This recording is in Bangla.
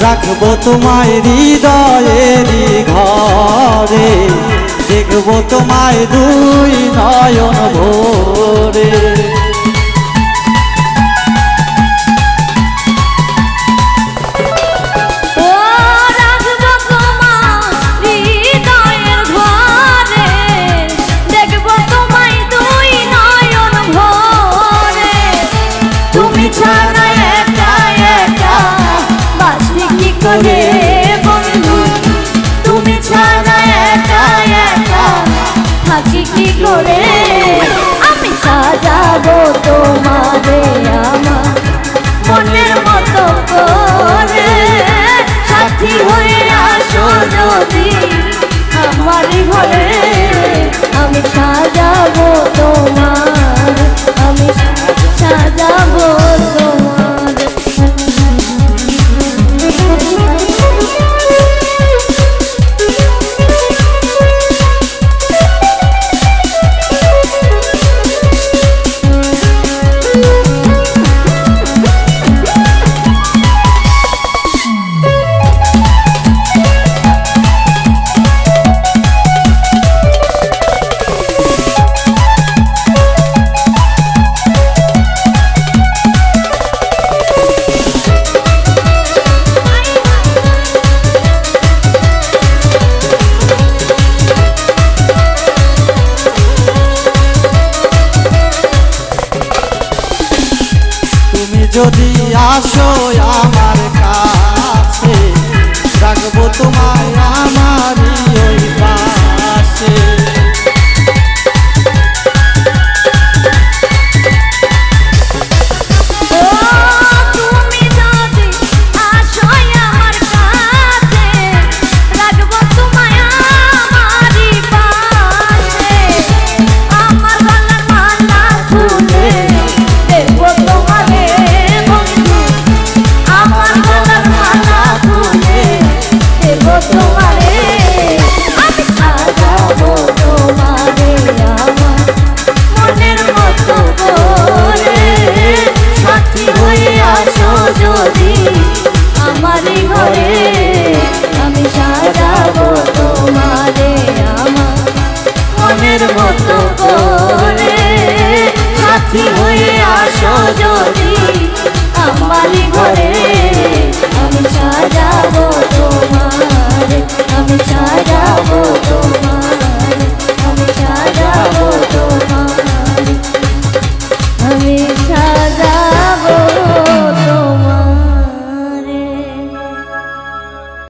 রাখবো তোমায় হৃদয়েরই ঘরে, দেখবো তোমায় দুই নয়ন ভরে। বন্ধু তুমি ছাড়া একা একা থাকি কি করে, আমি সাজাবো তোমারে আমার মনের মতো করে, সাথী হয়ে আসো যদি আমার ঘরে, আমি সাজাবো তোমার, আমি সাজাবো তোমার। যদি আসো আমার কাছে, রাখবো তোমায় আমারই ওই পাশে। যদি আমারই ঘরে, আমি সাজাবো তোমারে আমার মনের মতো করে, সাথী হয়ে আসো যদি আমারই ঘরে, আমি সাজাবো তোমারে, আমি সাজাবো তোমারে।